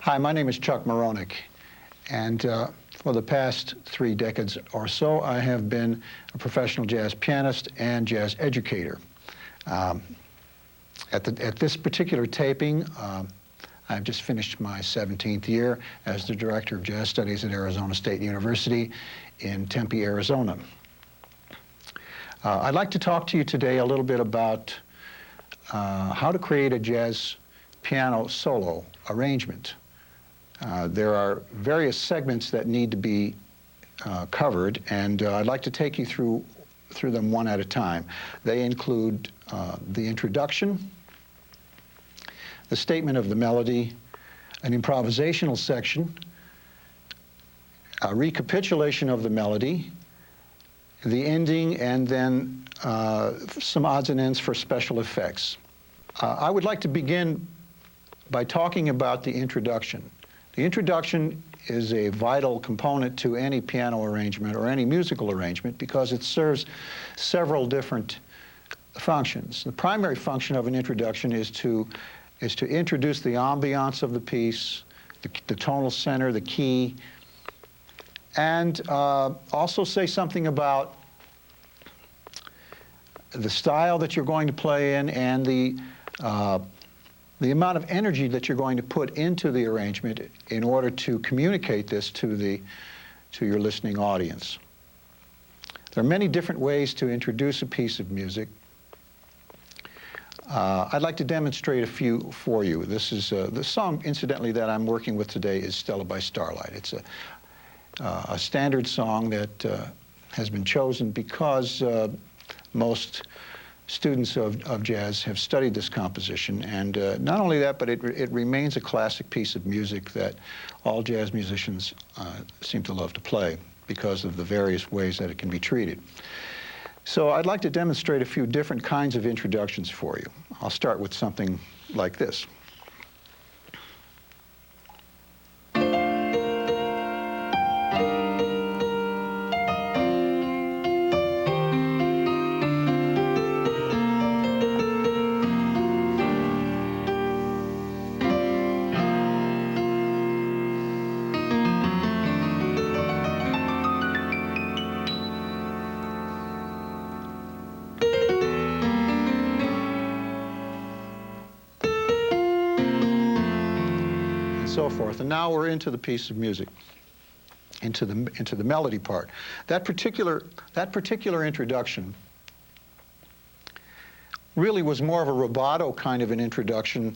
Hi, my name is Chuck Mahronick, and for the past 3 decades or so, I have been a professional jazz pianist and jazz educator. At this particular taping, I've just finished my 17th year as the Director of Jazz Studies at Arizona State University in Tempe, Arizona. I'd like to talk to you today a little bit about how to create a jazz piano solo arrangement. There are various segments that need to be covered, and I'd like to take you through them one at a time. They include the introduction, the statement of the melody, an improvisational section, a recapitulation of the melody, the ending, and then some odds and ends for special effects. I would like to begin by talking about the introduction. The introduction is a vital component to any piano arrangement or any musical arrangement because it serves several different functions. The primary function of an introduction is to introduce the ambiance of the piece, the tonal center, the key, and also say something about the style that you're going to play in and the amount of energy that you're going to put into the arrangement in order to communicate this to your listening audience. There are many different ways to introduce a piece of music. I'd like to demonstrate a few for you. This is the song, incidentally, that I'm working with today is Stella by Starlight. It's a standard song that has been chosen because most students of jazz have studied this composition, and not only that, but it remains a classic piece of music that all jazz musicians seem to love to play because of the various ways that it can be treated. So I'd like to demonstrate a few different kinds of introductions for you. I'll start with something like this. So forth. And now we're into the piece of music, into the melody part. That particular introduction really was more of a rubato kind of an introduction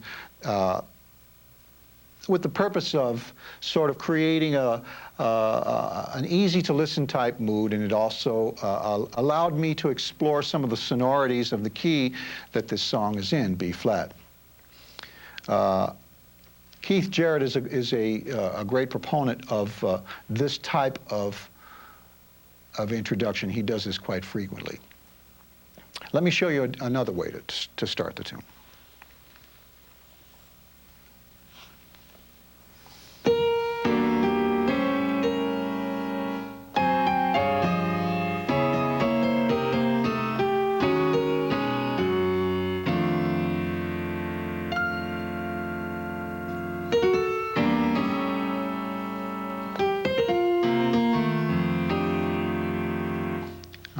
with the purpose of sort of creating an easy-to-listen type mood, and it also allowed me to explore some of the sonorities of the key that this song is in, B flat. Keith Jarrett is a great proponent of this type of introduction. He does this quite frequently. Let me show you another way to start the tune.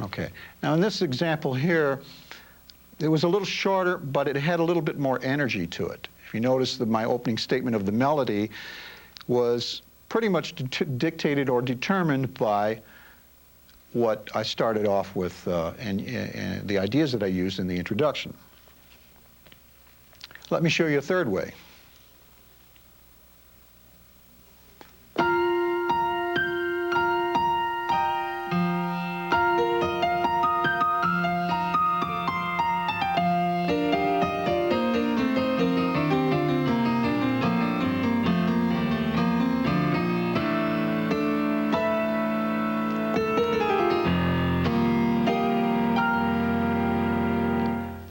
Okay. Now in this example here, it was a little shorter, but it had a little bit more energy to it. If you notice that my opening statement of the melody was pretty much dictated or determined by what I started off with and the ideas that I used in the introduction. Let me show you a third way.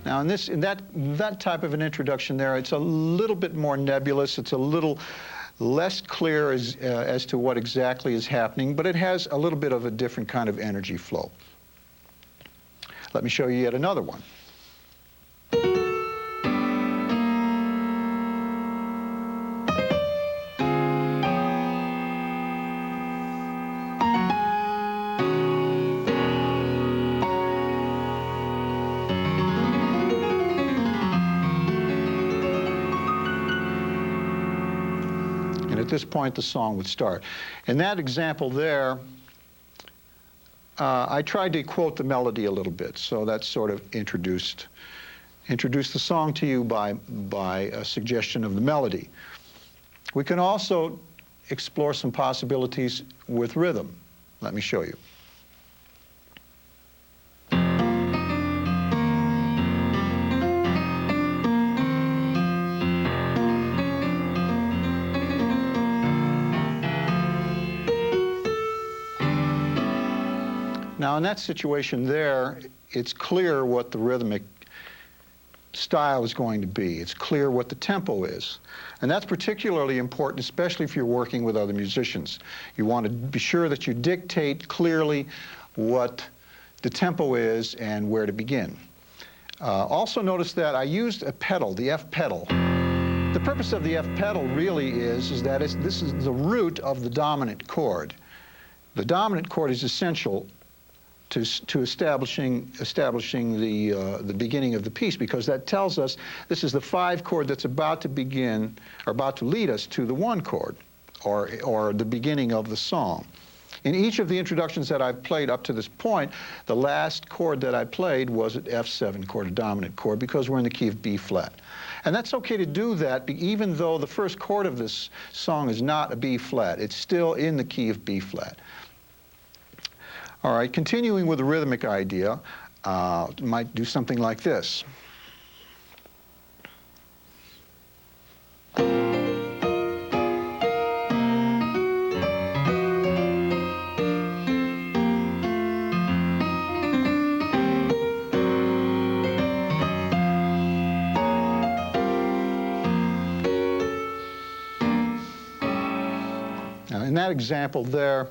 Now in that type of an introduction there, it's a little bit more nebulous. It's a little less clear as to what exactly is happening, but it has a little bit of a different kind of energy flow. Let me show you yet another one. at this point, the song would start. In that example there, I tried to quote the melody a little bit, so that sort of introduced the song to you by a suggestion of the melody. We can also explore some possibilities with rhythm. Let me show you. Now, in that situation there, it's clear what the rhythmic style is going to be. It's clear what the tempo is. And that's particularly important, especially if you're working with other musicians. You want to be sure that you dictate clearly what the tempo is and where to begin. Also notice that I used a pedal, the F pedal. The purpose of the F pedal really is that this is the root of the dominant chord. The dominant chord is essential to establishing the beginning of the piece, because that tells us this is the 5 chord that's about to begin, or about to lead us to the 1 chord, or the beginning of the song. In each of the introductions that I've played up to this point, the last chord that I played was an F7 chord, a dominant chord, because we're in the key of B flat. And that's okay to do that, even though the first chord of this song is not a B flat. It's still in the key of B flat. All right, continuing with the rhythmic idea, might do something like this. Now, in that example there,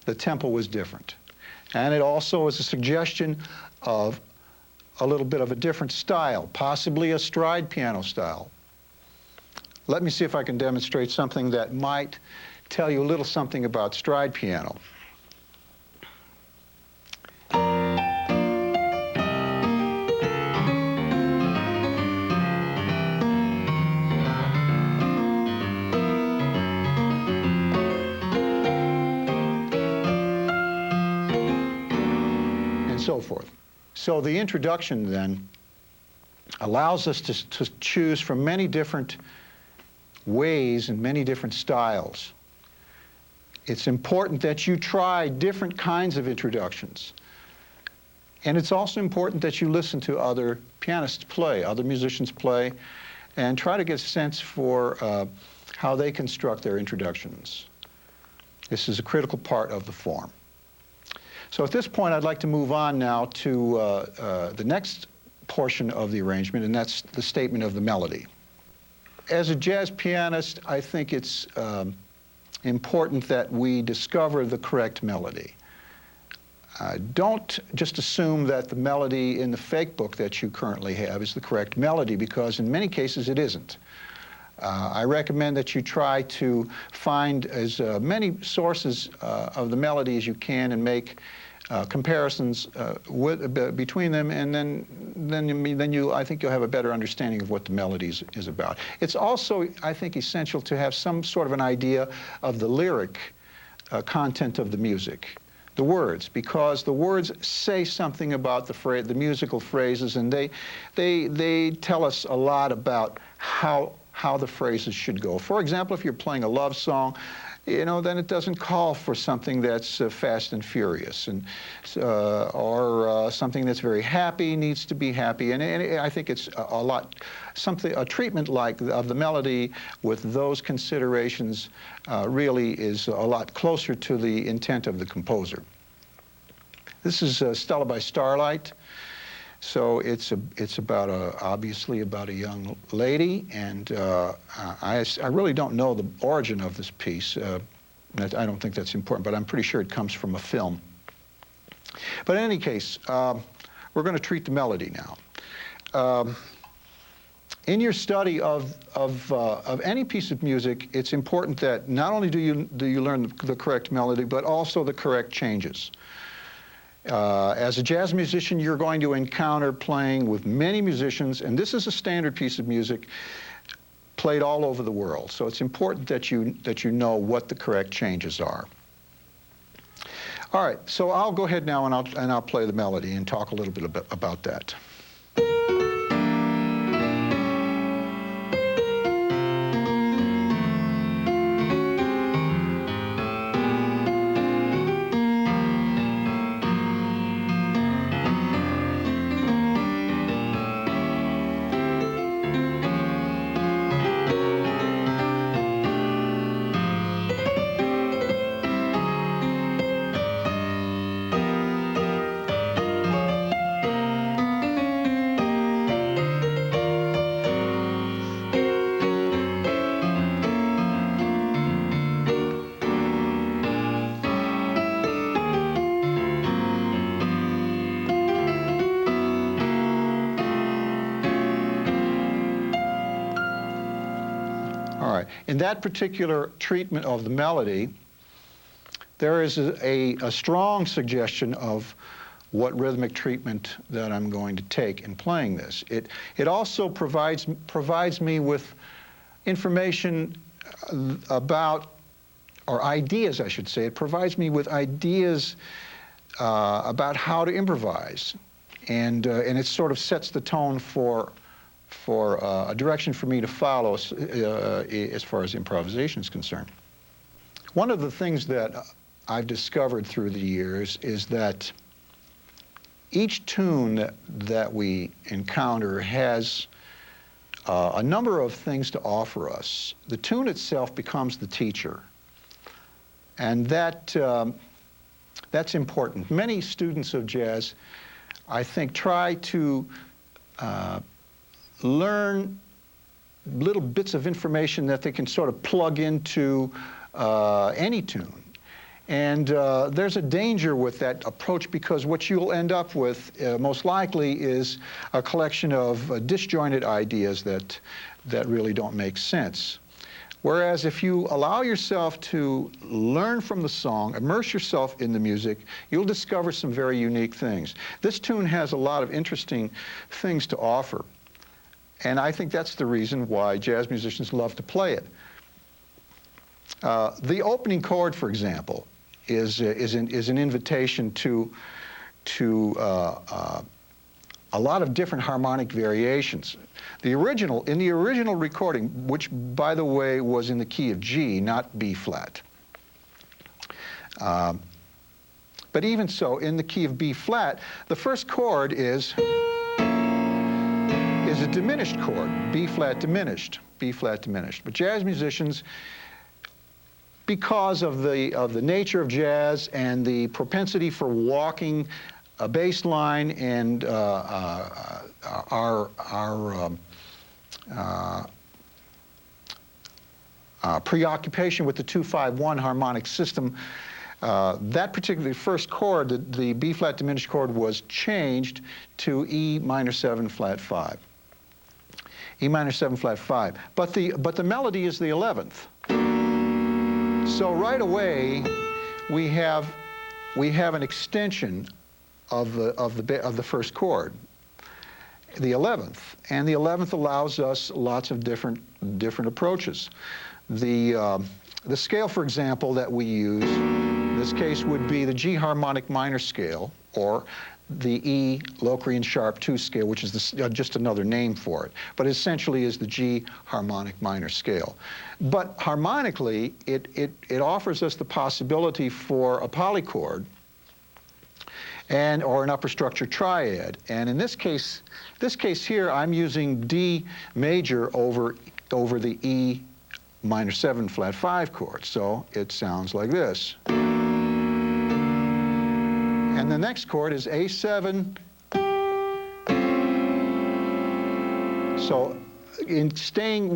the tempo was different. And it also is a suggestion of a little bit of a different style, possibly a stride piano style. Let me see if I can demonstrate something that might tell you a little something about stride piano. So forth. So the introduction then allows us to choose from many different ways and many different styles. It's important that you try different kinds of introductions. And it's also important that you listen to other pianists play, other musicians play, and try to get a sense for how they construct their introductions. This is a critical part of the form. So at this point, I'd like to move on now to the next portion of the arrangement, and that's the statement of the melody. As a jazz pianist, I think it's important that we discover the correct melody. Don't just assume that the melody in the fake book that you currently have is the correct melody, because in many cases it isn't. I recommend that you try to find as many sources of the melody as you can and make comparisons between them, and then I think you'll have a better understanding of what the melody is about. It's also, I think, essential to have some sort of an idea of the lyric content of the music, the words, because the words say something about the musical phrases, and they tell us a lot about how the phrases should go. For example, if you're playing a love song, then it doesn't call for something that's fast and furious, or something that's very happy needs to be happy. And I think it's a treatment like of the melody with those considerations really is a lot closer to the intent of the composer. This is Stella by Starlight. So it's obviously about a young lady, and I really don't know the origin of this piece. I don't think that's important, but I'm pretty sure it comes from a film. But in any case, we're going to treat the melody now. In your study of any piece of music, it's important that not only do you learn the correct melody, but also the correct changes. As a jazz musician, you're going to encounter playing with many musicians, and this is a standard piece of music, played all over the world. So it's important that you know what the correct changes are. All right, so I'll go ahead now and I'll play the melody and talk a little bit about that. In that particular treatment of the melody, there is a strong suggestion of what rhythmic treatment that I'm going to take in playing this. It also provides me with information about, or ideas, I should say. It provides me with ideas about how to improvise, and it sort of sets the tone for a direction for me to follow as far as improvisation is concerned. One of the things that I've discovered through the years is that each tune that we encounter has a number of things to offer us. The tune itself becomes the teacher, and that's important. Many students of jazz, I think, try to learn little bits of information that they can sort of plug into any tune. And there's a danger with that approach, because what you'll end up with most likely is a collection of disjointed ideas that really don't make sense. Whereas if you allow yourself to learn from the song, immerse yourself in the music, you'll discover some very unique things. This tune has a lot of interesting things to offer. And I think that's the reason why jazz musicians love to play it. The opening chord, for example, is an invitation to a lot of different harmonic variations. In the original recording, which, by the way, was in the key of G, not B flat. But even so, in the key of B flat, the first chord is a diminished chord, B flat diminished, B flat diminished. But jazz musicians, because of the nature of jazz and the propensity for walking a bass line and our preoccupation with the 2-5-1 harmonic system, that particular first chord, the B flat diminished chord, was changed to E minor 7 flat 5. E minor 7 flat 5. But the melody is the 11th. So right away we have an extension of the first chord, the 11th, and the 11th allows us lots of different approaches. The scale, for example, that we use in this case would be the G harmonic minor scale, or the E Locrian sharp 2 scale, which is just another name for it, but essentially is the G harmonic minor scale. But harmonically, it offers us the possibility for a polychord or an upper structure triad. And in this case here, I'm using D major over the E minor 7 flat 5 chord. So it sounds like this. And the next chord is A7. So in staying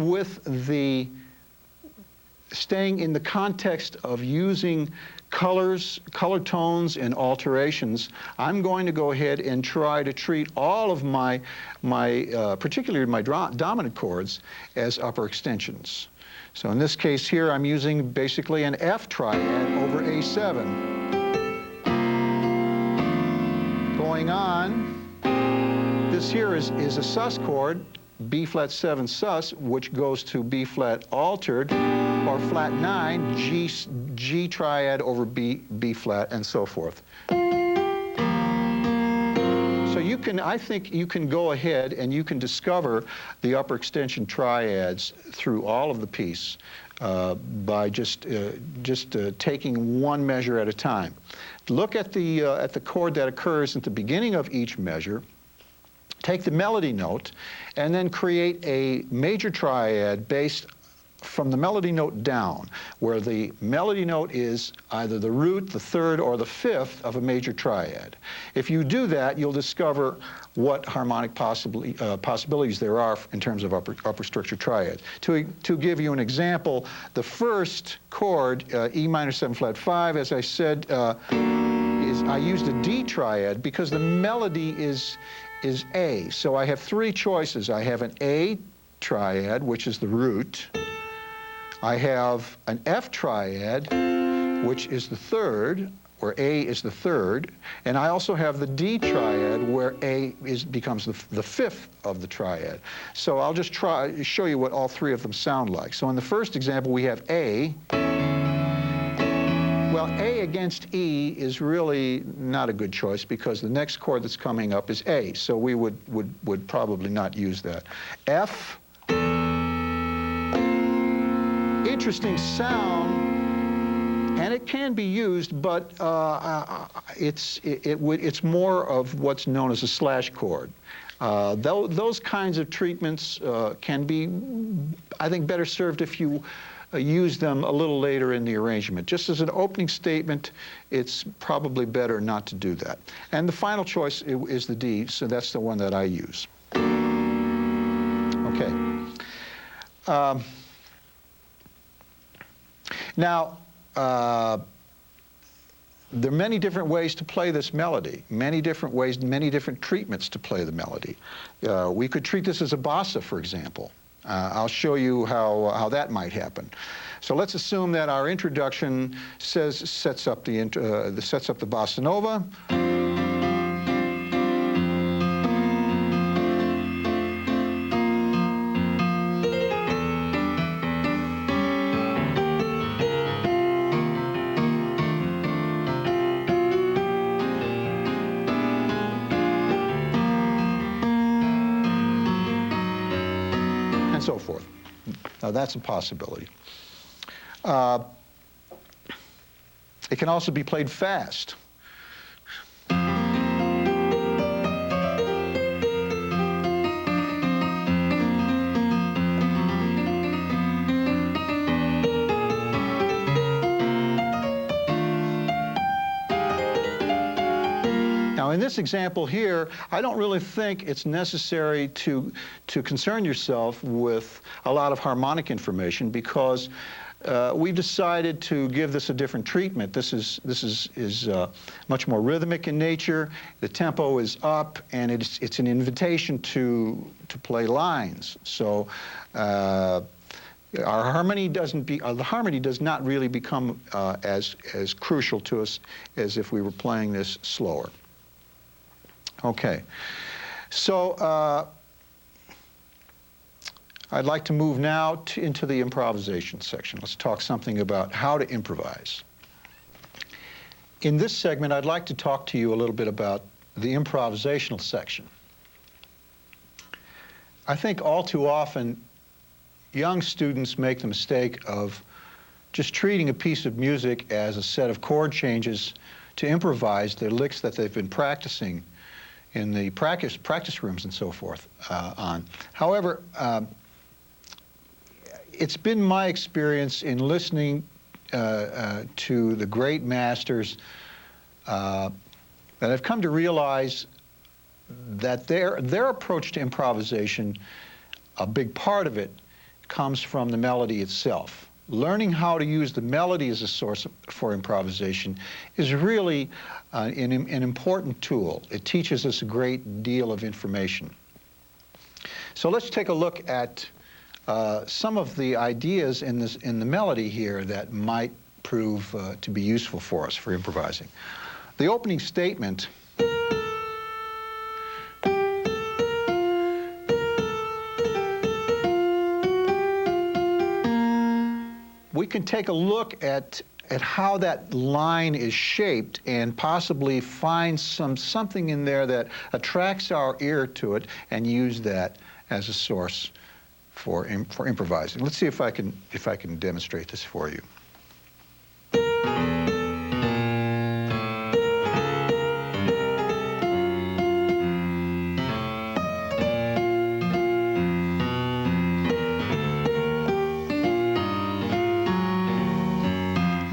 in the context of using colors, color tones, and alterations, I'm going to go ahead and try to treat all of my particularly my dominant chords as upper extensions. So in this case here, I'm using basically an F triad over A7. Going on, this here is a sus chord, B flat 7 sus, which goes to B flat altered, or flat 9, G triad over B flat, and so forth. So you can, I think you can go ahead and you can discover the upper extension triads through all of the piece by just taking one measure at a time. Look at the chord that occurs at the beginning of each measure. Take the melody note and then create a major triad based from the melody note down, where the melody note is either the root, the third, or the fifth of a major triad. If you do that, you'll discover what harmonic possibilities there are in terms of upper structure triad. To give you an example, the first chord, E minor 7 flat 5, as I said, I used a D triad because the melody is A. So I have three choices. I have an A triad, which is the root. I have an F triad, which is the third, where A is the third, and I also have the D triad, where A becomes the fifth of the triad. So I'll just show you what all three of them sound like. So in the first example, we have A. Well, A against E is really not a good choice because the next chord that's coming up is A, so we would probably not use that. F. Interesting sound, and it can be used, but it's more of what's known as a slash chord. Those kinds of treatments can be, I think, better served if you use them a little later in the arrangement. Just as an opening statement, it's probably better not to do that. And the final choice is the D, so that's the one that I use. Okay. Now, there are many different ways to play this melody, many different ways, many different treatments to play the melody. We could treat this as a bossa, for example. I'll show you how that might happen. So let's assume that our introduction sets up the bossa nova. So forth. Now that's a possibility. It can also be played fast. Now, in this example here, I don't really think it's necessary to concern yourself with a lot of harmonic information because we decided to give this a different treatment. This is much more rhythmic in nature. The tempo is up, and it's an invitation to play lines. So our harmony the harmony does not really become as crucial to us as if we were playing this slower. Okay, so I'd like to move now into the improvisation section. Let's talk something about how to improvise. In this segment, I'd like to talk to you a little bit about the improvisational section. I think all too often, young students make the mistake of just treating a piece of music as a set of chord changes to improvise the licks that they've been practicing in the practice rooms and so forth on. However, it's been my experience in listening to the great masters that I've come to realize that their approach to improvisation, a big part of it comes from the melody itself. Learning how to use the melody as a source for improvisation is really an important tool. It teaches us a great deal of information. So let's take a look at some of the ideas in the melody here that might prove to be useful for us for improvising. The opening statement we can take a look at how that line is shaped and possibly find something in there that attracts our ear to it and use that as a source for improvising. Let's see if I can demonstrate this for you.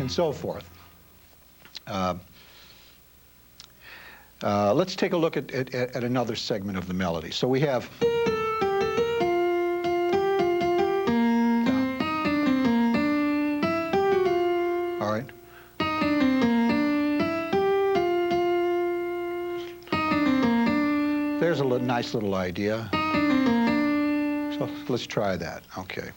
So forth. Let's take a look at another segment of the melody. So we have all right. There's a nice little idea. So let's try that. Okay.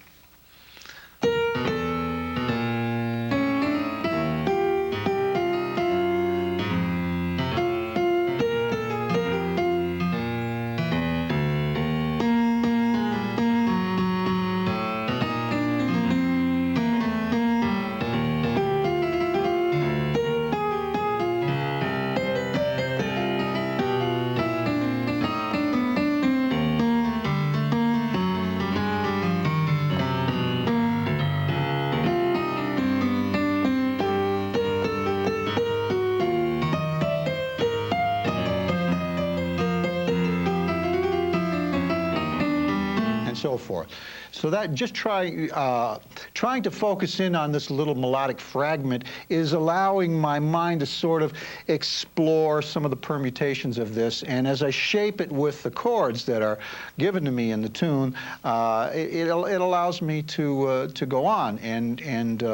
So forth. So that just trying to focus in on this little melodic fragment is allowing my mind to sort of explore some of the permutations of this, and as I shape it with the chords that are given to me in the tune, it allows me to go on and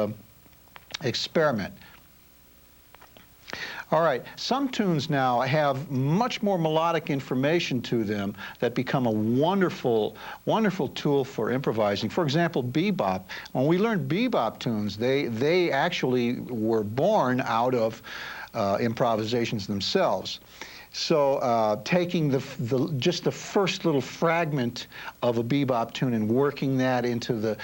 experiment. All right, some tunes now have much more melodic information to them that become a wonderful, wonderful tool for improvising. For example, bebop. When we learned bebop tunes, they actually were born out of improvisations themselves. So taking just the first little fragment of a bebop tune and working that into the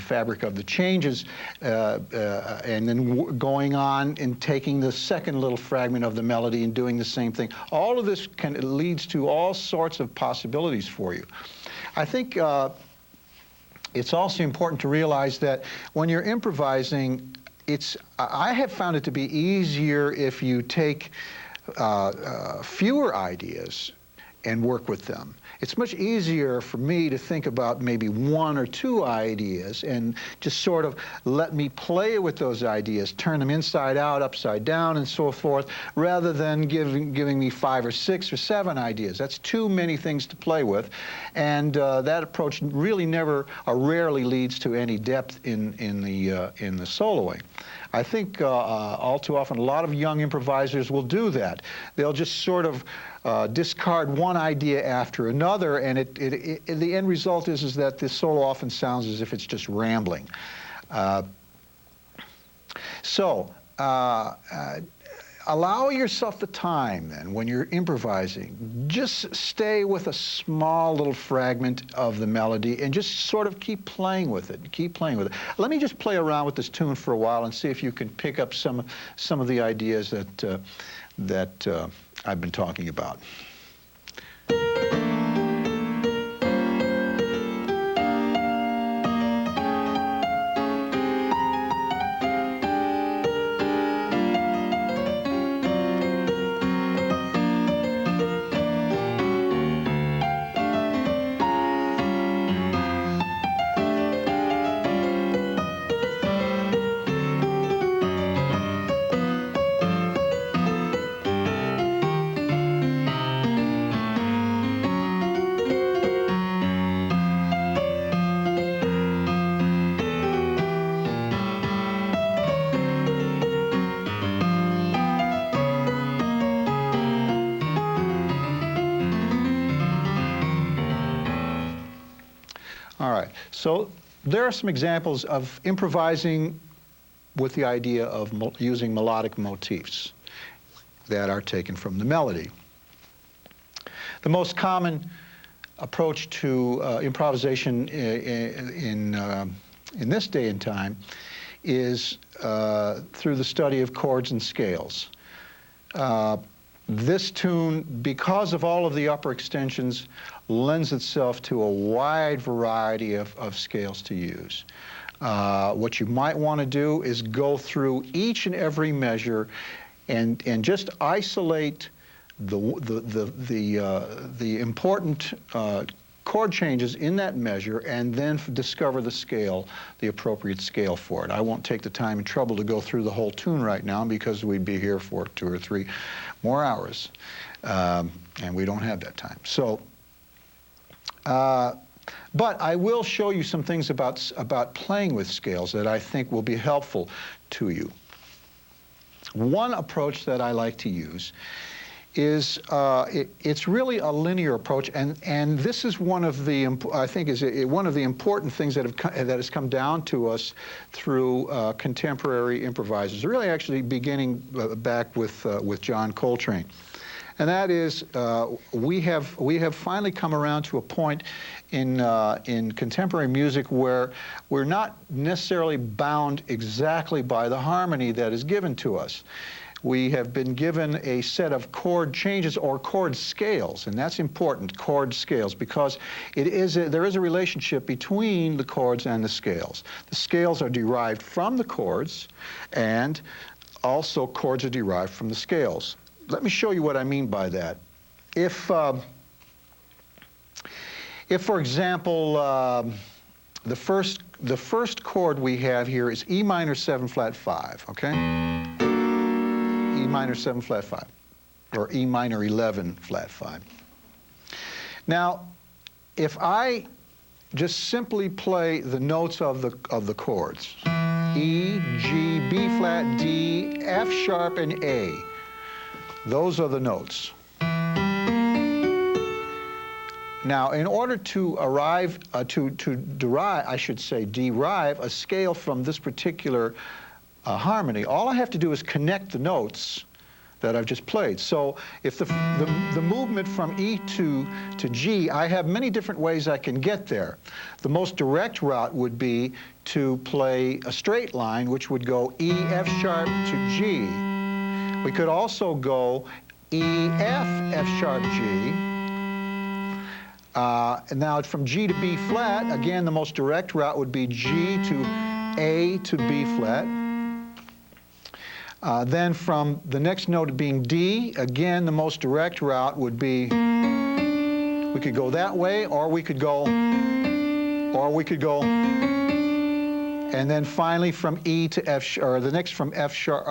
fabric of the changes, and then going on and taking the second little fragment of the melody and doing the same thing. All of this leads to all sorts of possibilities for you. I think it's also important to realize that when you're improvising, I have found it to be easier if you take fewer ideas and work with them. It's much easier for me to think about maybe one or two ideas and just sort of let me play with those ideas, turn them inside out, upside down, and so forth, rather than giving me 5 or 6 or 7 ideas. That's too many things to play with, and that approach really never or rarely leads to any depth in the soloing. I think all too often a lot of young improvisers will do that. They'll just sort of discard one idea after another, and the end result is that the solo often sounds as if it's just rambling. Allow yourself the time then when you're improvising. Just stay with a small little fragment of the melody and just sort of keep playing with it. Keep playing with it. Let me just play around with this tune for a while and see if you can pick up some of the ideas that I've been talking about. All right, so there are some examples of improvising with the idea of using melodic motifs that are taken from the melody. The most common approach to improvisation in in this day and time is through the study of chords and scales. This tune, because of all of the upper extensions, lends itself to a wide variety of scales to use. What you might want to do is go through each and every measure and just isolate the important chord changes in that measure, and then discover the scale, the appropriate scale for it. I won't take the time and trouble to go through the whole tune right now because we'd be here for 2 or 3 more hours, and we don't have that time. So, but I will show you some things about playing with scales that I think will be helpful to you. One approach that I like to use is it's really a linear approach, and this is one of the I think is one of the important things that has come down to us through contemporary improvisers, really actually beginning back with John Coltrane, and that is we have finally come around to a point in contemporary music where we're not necessarily bound exactly by the harmony that is given to us. We have been given a set of chord changes or chord scales, and that's important, chord scales, because there is a relationship between the chords and the scales. The scales are derived from the chords, and also chords are derived from the scales. Let me show you what I mean by that. If for example, the first chord we have here is E minor 7 flat 5, okay? E minor 7 flat 5, or E minor 11 flat 5. Now, if I just simply play the notes of the chords, E, G, B flat, D, F sharp, and A, those are the notes. Now, in order to derive a scale from this particular harmony, all I have to do is connect the notes that I've just played. So if the movement from E to G, I have many different ways I can get there. The most direct route would be to play a straight line, which would go E, F sharp to G. We could also go E, F, F sharp, G. And now from G to B flat, again, the most direct route would be G to A to B flat. Then from the next note being D, again, the most direct route would be, we could go that way, or we could go, and then finally from E to F, or the next from F sharp,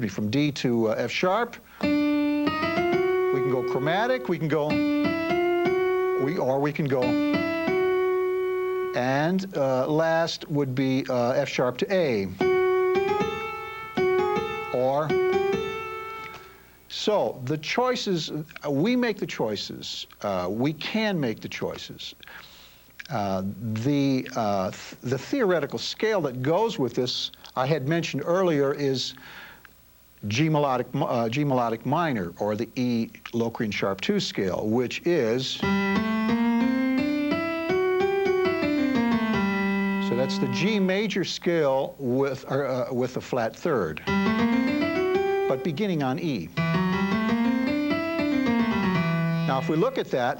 from D to F sharp. We can go chromatic, we can go, or we can go, and last would be F sharp to A. Or, so the choices, we make the choices. We can make the choices. The theoretical scale that goes with this, I had mentioned earlier, is G melodic minor, or the E Locrian sharp 2 scale, which is, so that's the G major scale with a flat third, but beginning on E. Now, if we look at that,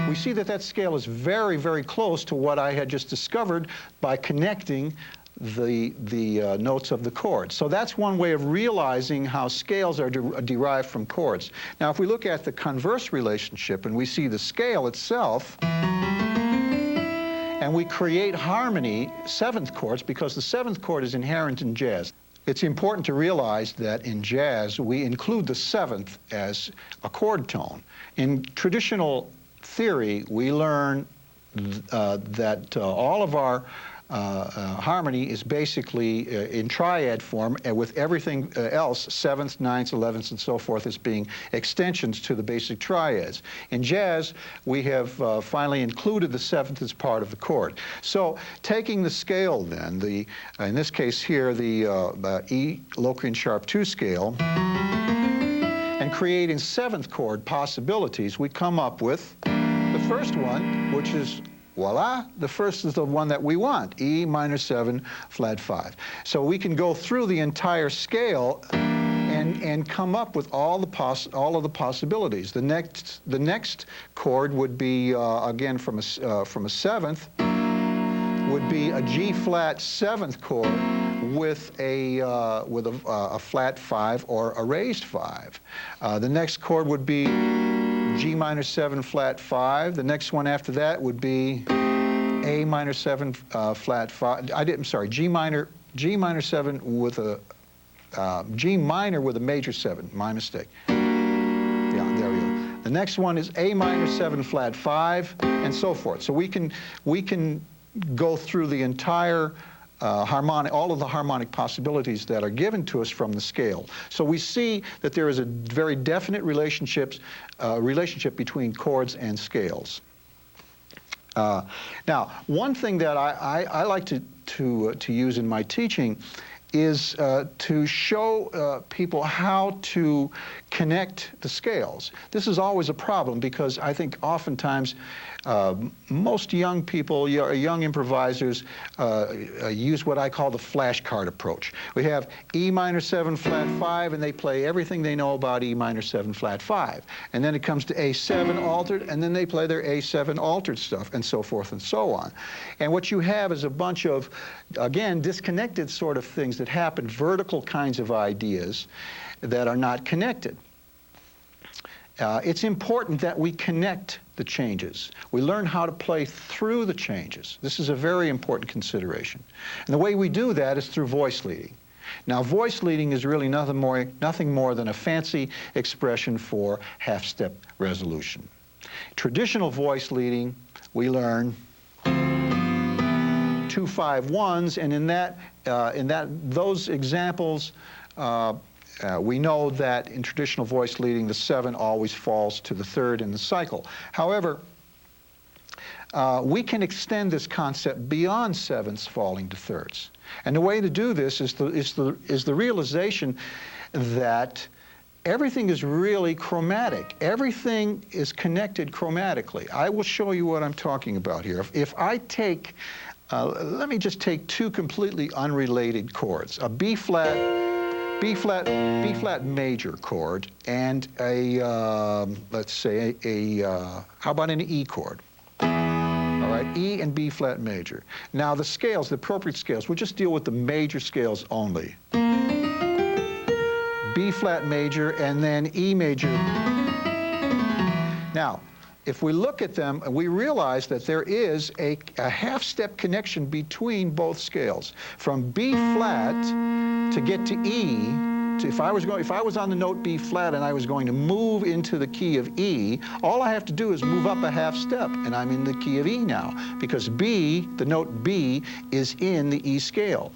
we see that that scale is very, very close to what I had just discovered by connecting the notes of the chords. So that's one way of realizing how scales are derived from chords. Now, if we look at the converse relationship and we see the scale itself, and we create harmony, 7th chords, because the 7th chord is inherent in jazz. It's important to realize that in jazz, we include the 7th as a chord tone. In traditional theory, we learn that all of our harmony is basically in triad form, and with everything else, 7th, 9th, 11th, and so forth, as being extensions to the basic triads. In jazz, we have finally included the 7th as part of the chord. So taking the scale then, in this case here, the E Locrian sharp 2 scale, and creating 7th chord possibilities, we come up with the first one, which is, voila, the first is the one that we want, E minor 7, flat 5. So we can go through the entire scale and come up with all of the possibilities. The next chord would be, again, from a seventh, would be a G flat 7th chord with a flat 5 or a raised 5. The next chord would be G minor 7 flat 5. The next one after that would be A minor 7 flat 5. I'm sorry, G minor 7 with a G minor with a major 7. My mistake. Yeah, there we go. The next one is A minor 7 flat 5, and so forth. So we can go through the entire harmonic, all of the harmonic possibilities that are given to us from the scale. So we see that there is a very definite relationship between chords and scales. Now, one thing that I like to use in my teaching is to show people how to connect the scales. This is always a problem because I think oftentimes most young people, young improvisers, use what I call the flashcard approach. We have E minor 7 flat 5, and they play everything they know about E minor 7 flat 5. And then it comes to A7 altered, and then they play their A7 altered stuff, and so forth and so on. And what you have is a bunch of, again, disconnected sort of things that happen, vertical kinds of ideas that are not connected. It's important that we connect the changes. We learn how to play through the changes. This is a very important consideration. And the way we do that is through voice leading. Now, voice leading is really nothing more than a fancy expression for half-step resolution. Traditional voice leading, we learn 2-5-1s, and in those examples, we know that in traditional voice leading, the 7 always falls to the 3rd in the cycle. However, we can extend this concept beyond 7ths falling to 3rds. And the way to do this is the realization that everything is really chromatic. Everything is connected chromatically. I will show you what I'm talking about here. If I take, let me just take 2 completely unrelated chords, a B flat major chord, and a, let's say, how about an E chord? All right, E and B flat major. Now the scales, the appropriate scales, we'll just deal with the major scales only. B flat major and then E major. Now, if we look at them, we realize that there is a half-step connection between both scales. From B flat to get to E, if I was on the note B flat and I was going to move into the key of E, all I have to do is move up a half step, and I'm in the key of E now, because B, the note B, is in the E scale.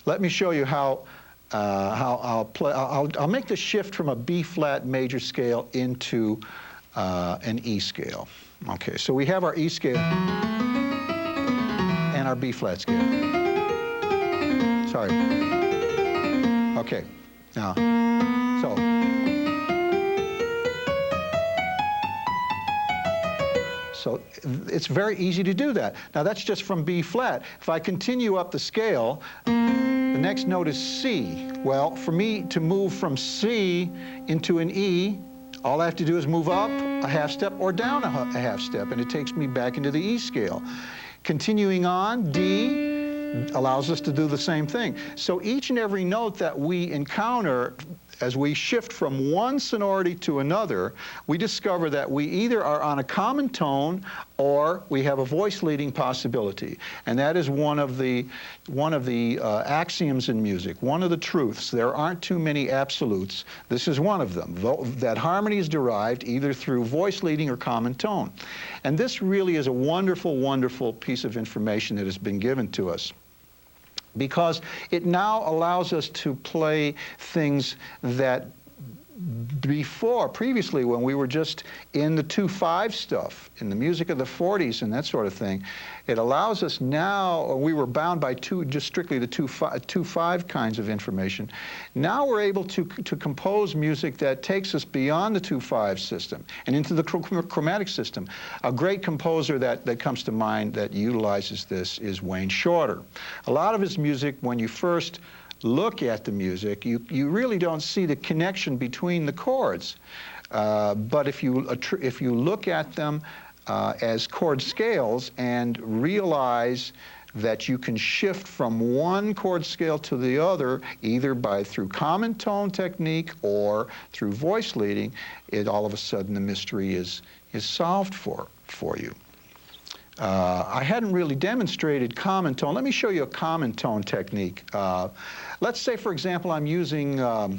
Let me show you how I'll play. I'll make the shift from a B flat major scale into an E scale. Okay, so we have our E scale and our B flat scale. Sorry. Okay, now, so it's very easy to do that. Now that's just from B flat. If I continue up the scale, the next note is C. Well, for me to move from C into an E, all I have to do is move up a half step or down a half step, and it takes me back into the E scale. Continuing on, D allows us to do the same thing. So each and every note that we encounter as we shift from one sonority to another, we discover that we either are on a common tone or we have a voice leading possibility. And that is one of the axioms in music, one of the truths. There aren't too many absolutes. This is one of them, that harmony is derived either through voice leading or common tone. And this really is a wonderful, wonderful piece of information that has been given to us, because it now allows us to play things that Previously, when we were just in the 2/5 stuff, in the music of the 40s and that sort of thing, it allows us now, we were bound by just strictly the 2/5 kinds of information. Now we're able to compose music that takes us beyond the 2/5 system and into the chromatic system. A great composer that comes to mind that utilizes this is Wayne Shorter. A lot of his music, when you first look at the music, you really don't see the connection between the chords. But if you look at them as chord scales and realize that you can shift from one chord scale to the other, either through common tone technique or through voice leading, all of a sudden the mystery is solved for you. I hadn't really demonstrated common tone. Let me show you a common tone technique. Let's say, for example, I'm using the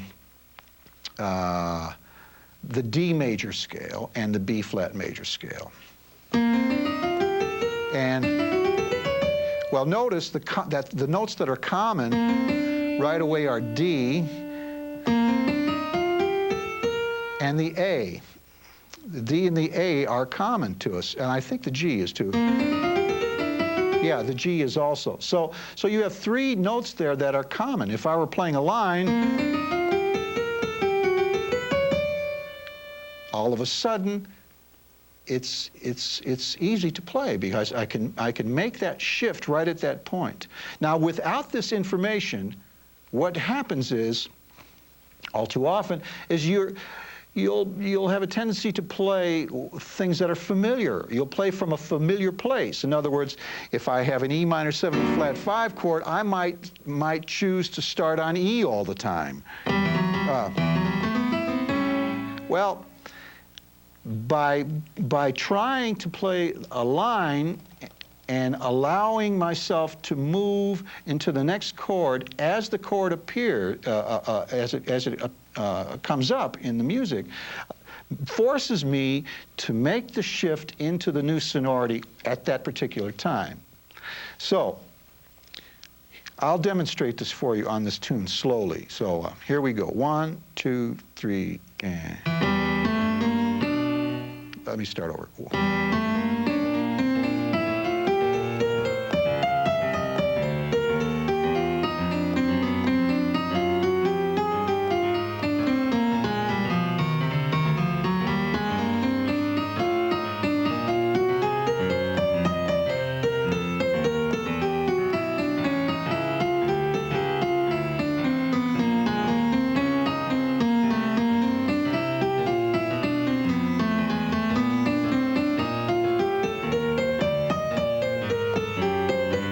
D major scale and the B flat major scale. And, well, notice that the notes that are common right away are D and the A. The D and the A are common to us, and I think the G is too. Yeah, the G is also. So you have three notes there that are common. If I were playing a line, all of a sudden, it's easy to play because I can make that shift right at that point. Now, without this information, what happens is, all too often, is you'll have a tendency to play things that are familiar. You'll play from a familiar place. In other words, if I have an E minor 7 flat 5 chord, I might choose to start on E all the time. Well, by trying to play a line and allowing myself to move into the next chord as the chord appears, as it comes up in the music, forces me to make the shift into the new sonority at that particular time. So I'll demonstrate this for you on this tune slowly. So here we go. 1, 2, 3, and let me start over.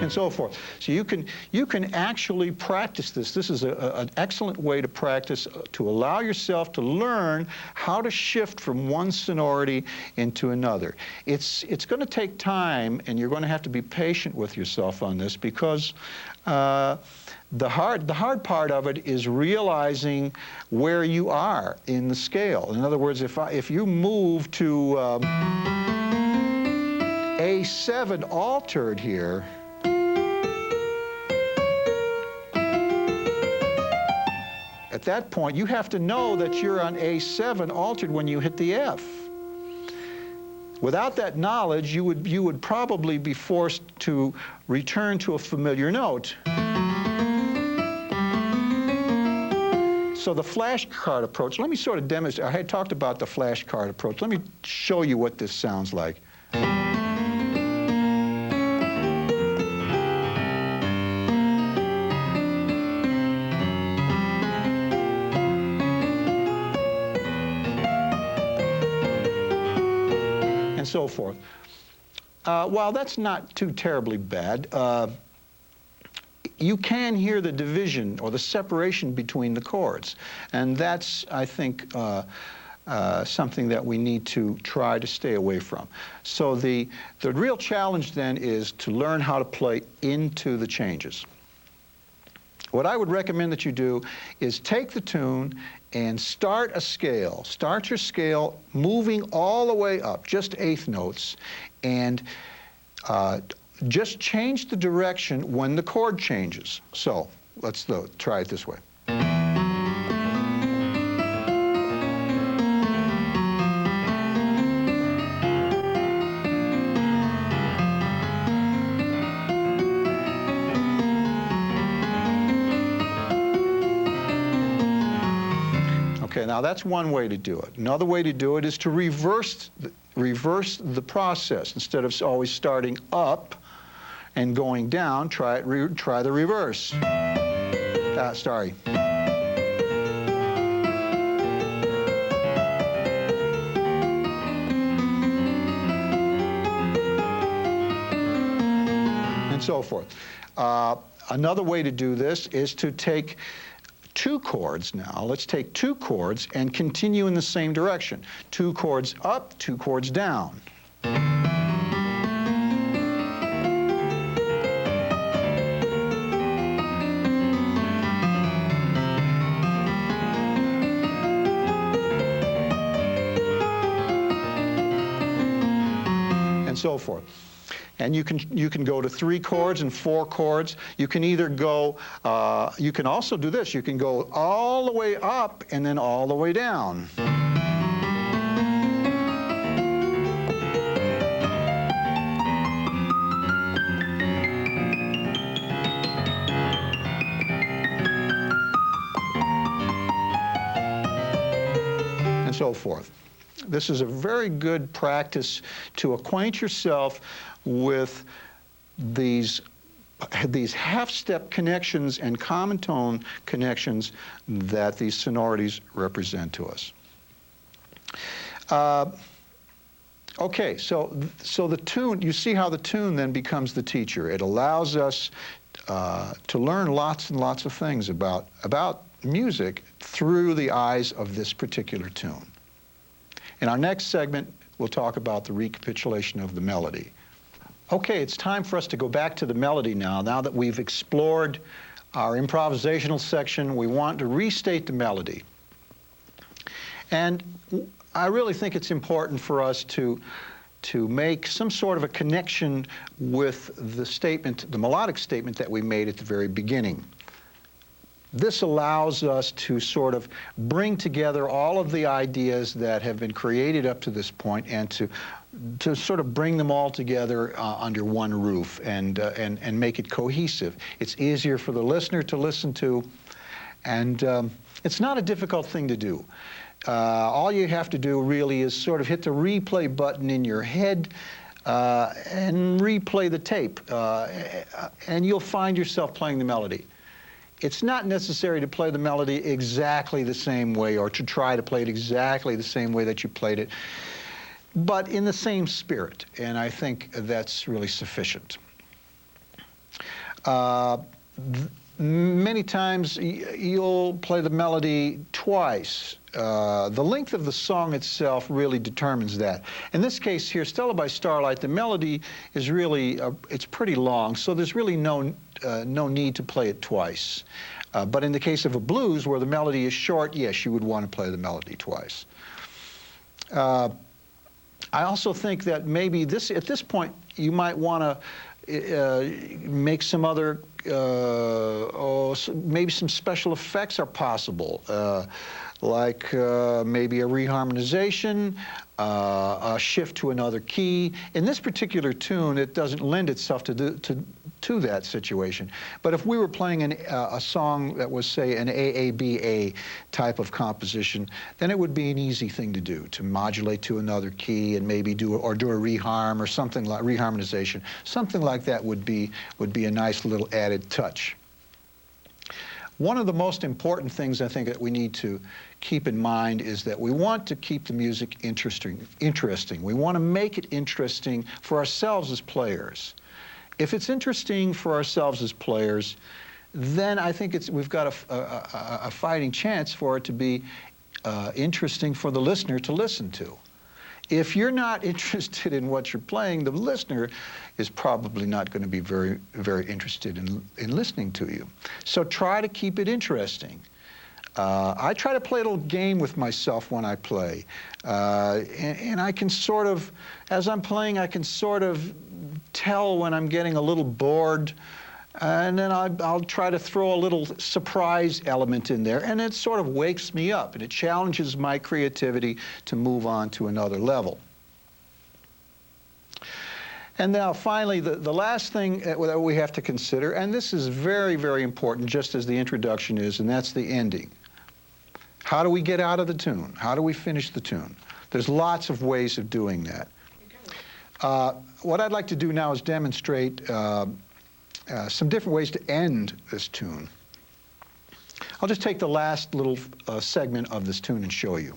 So forth. So you can actually practice this. This is an excellent way to practice, to allow yourself to learn how to shift from one sonority into another. It's going to take time, and you're going to have to be patient with yourself on this, because the hard part of it is realizing where you are in the scale. In other words, if you move to A7 altered here, at that point, you have to know that you're on A7 altered when you hit the F. Without that knowledge, you would probably be forced to return to a familiar note. So the flashcard approach, let me sort of demonstrate. I had talked about the flashcard approach. Let me show you what this sounds like. And so forth. While that's not too terribly bad, you can hear the division or the separation between the chords. And that's, I think, something that we need to try to stay away from. So the real challenge then is to learn how to play into the changes. What I would recommend that you do is take the tune and start a scale. Start your scale moving all the way up, just eighth notes, and just change the direction when the chord changes. So let's try it this way. Okay, now that's one way to do it. Another way to do it is to reverse the process. Instead of always starting up and going down, try the reverse. Sorry. And so forth. Another way to do this is to take two chords now. Let's take two chords and continue in the same direction. Two chords up, two chords down. And so forth. And you can go to 3 chords and 4 chords. You can either go, you can also do this. You can go all the way up and then all the way down. And so forth. This is a very good practice to acquaint yourself with these half-step connections and common tone connections that these sonorities represent to us. Okay, so the tune, you see how the tune then becomes the teacher. It allows us to learn lots and lots of things about music through the eyes of this particular tune. In our next segment, we'll talk about the recapitulation of the melody. Okay, it's time for us to go back to the melody now. Now that we've explored our improvisational section, we want to restate the melody. And I really think it's important for us to make some sort of a connection with the statement, the melodic statement that we made at the very beginning. This allows us to sort of bring together all of the ideas that have been created up to this point and to sort of bring them all together under one roof and make it cohesive. It's easier for the listener to listen to, and it's not a difficult thing to do. All you have to do really is sort of hit the replay button in your head and replay the tape, and you'll find yourself playing the melody. It's not necessary to play the melody exactly the same way or to try to play it exactly the same way that you played it, but in the same spirit, and I think that's really sufficient. Many times you'll play the melody twice. The length of the song itself really determines that. In this case here, Stella by Starlight, the melody is really, it's pretty long, so there's really no need to play it twice. But in the case of a blues where the melody is short, yes, you would want to play the melody twice. I also think that maybe at this point you might want to make some other, maybe some special effects are possible, like maybe a reharmonization, a shift to another key. In this particular tune, it doesn't lend itself to that situation. But if we were playing a song that was, say, an AABA type of composition, then it would be an easy thing to do, to modulate to another key and maybe do a reharm or something like reharmonization. Something like that would be a nice little added touch. One of the most important things I think that we need to keep in mind is that we want to keep the music interesting. We want to make it interesting for ourselves as players. If it's interesting for ourselves as players, then I think we've got a fighting chance for it to be interesting for the listener to listen to. If you're not interested in what you're playing, the listener is probably not going to be very, very interested in listening to you. So try to keep it interesting. I try to play a little game with myself when I play. And I can sort of, as I'm playing, I can sort of tell when I'm getting a little bored. And then I'll try to throw a little surprise element in there, and it sort of wakes me up, and it challenges my creativity to move on to another level. And now finally, the last thing that we have to consider, and this is very, very important, just as the introduction is, and that's the ending. How do we get out of the tune? How do we finish the tune? There's lots of ways of doing that. What I'd like to do now is demonstrate some different ways to end this tune. I'll just take the last little segment of this tune and show you.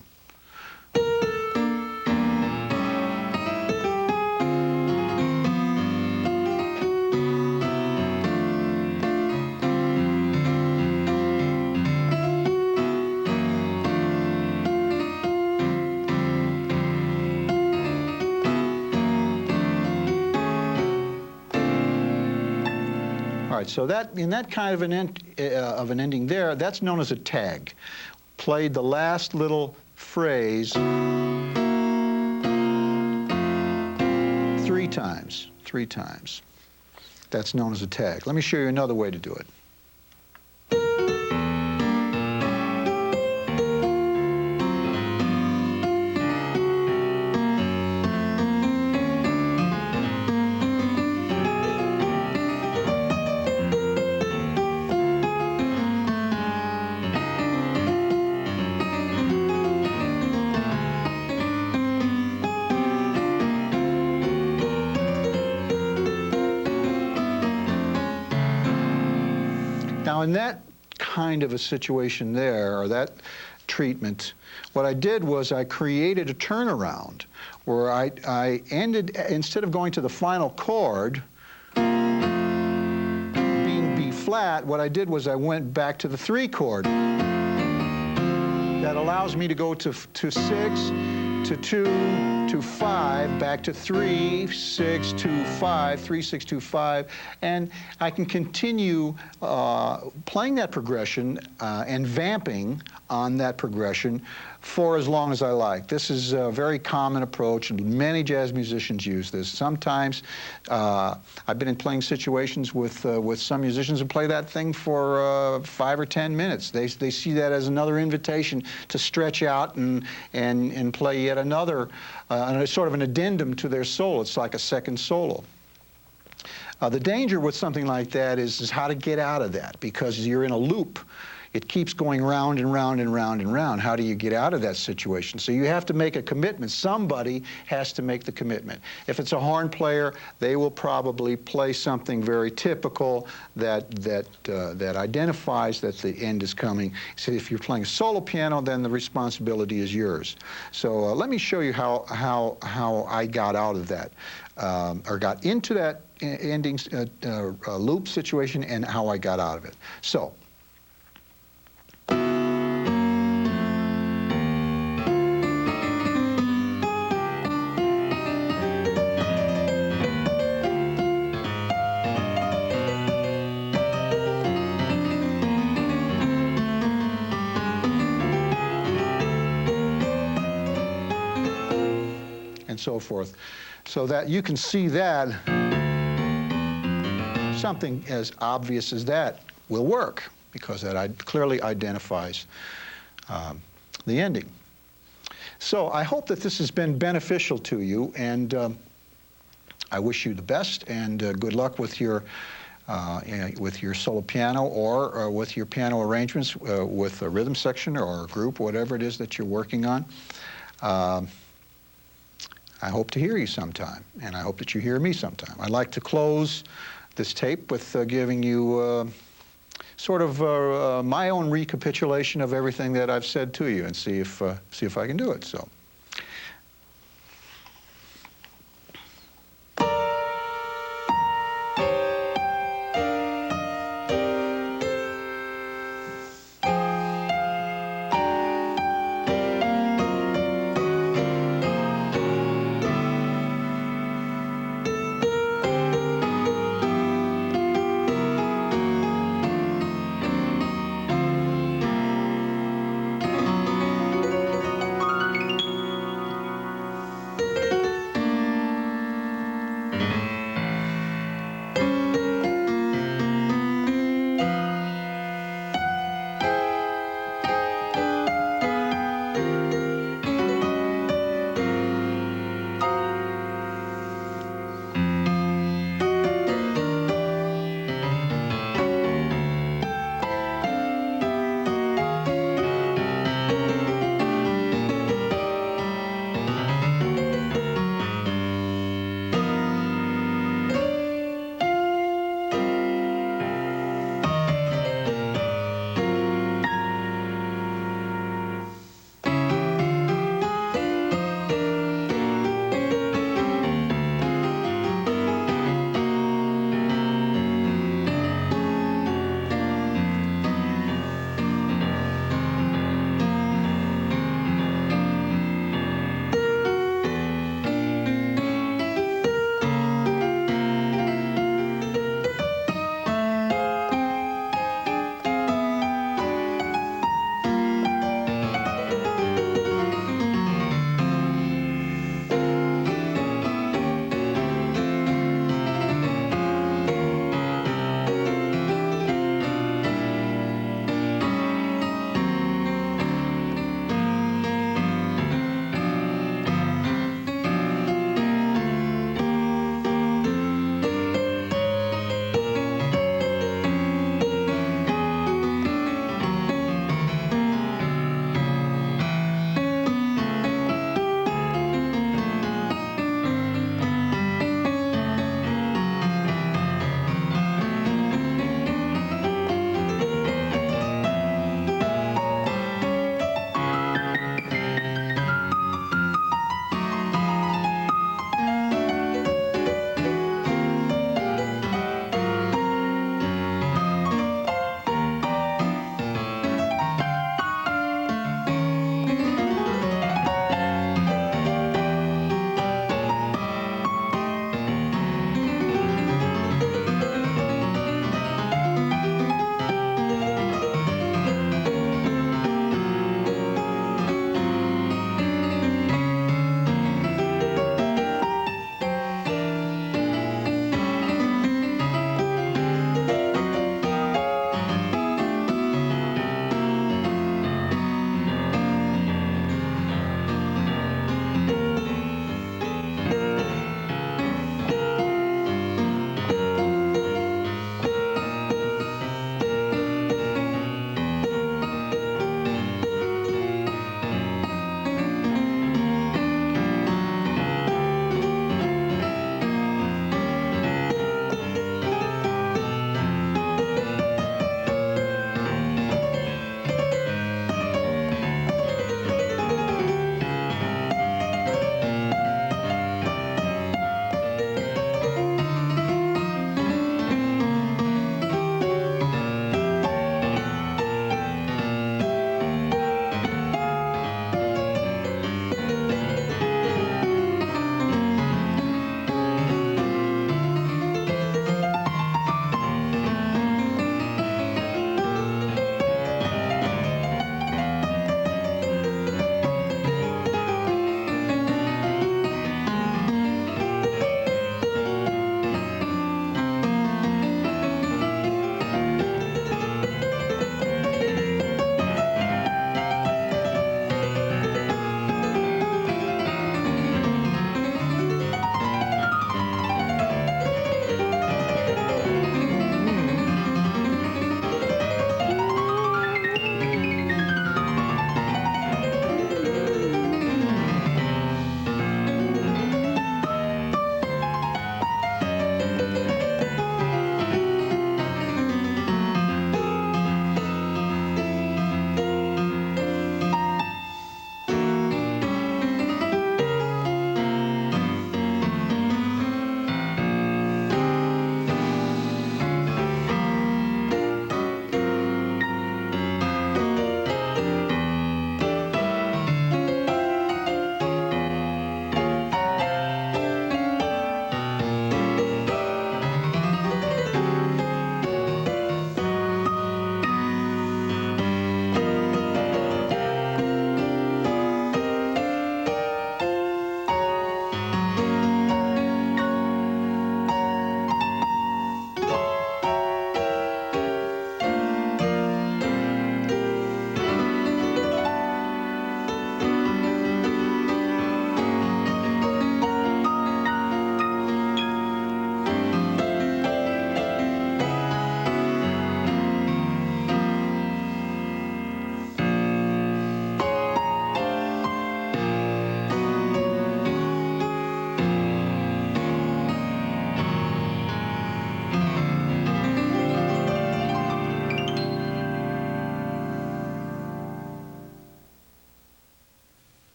All right, so that in that kind of an ending there, that's known as a tag. Played the last little phrase 3 times. 3 times. That's known as a tag. Let me show you another way to do it. Now, in that kind of a situation there, or that treatment, what I did was I created a turnaround where I ended, instead of going to the final chord, being B flat, what I did was I went back to the 3 chord. That allows me to go to 6, to 2, to 5, back to 3, 6, 2, 5, 3, 6, 2, 5, and I can continue playing that progression and vamping on that progression for as long as I like. This is a very common approach, and many jazz musicians use this. Sometimes I've been in playing situations with some musicians who play that thing for 5 or 10 minutes. They see that as another invitation to stretch out and play yet another, sort of an addendum to their solo. It's like a second solo. The danger with something like that is how to get out of that, because you're in a loop. It keeps going round and round and round and round. How do you get out of that situation? So you have to make a commitment. Somebody has to make the commitment. If it's a horn player, they will probably play something very typical that identifies that the end is coming. So if you're playing a solo piano, then the responsibility is yours. So let me show you how I got out of that, or got into that ending loop situation, and how I got out of it. So. And so forth, so that you can see that something as obvious as that will work, because that clearly identifies the ending. So I hope that this has been beneficial to you, and I wish you the best, and good luck with your solo piano, or with your piano arrangements with a rhythm section or a group, whatever it is that you're working on. I hope to hear you sometime, and I hope that you hear me sometime. I'd like to close this tape with giving you sort of my own recapitulation of everything that I've said to you, and see if I can do it. So.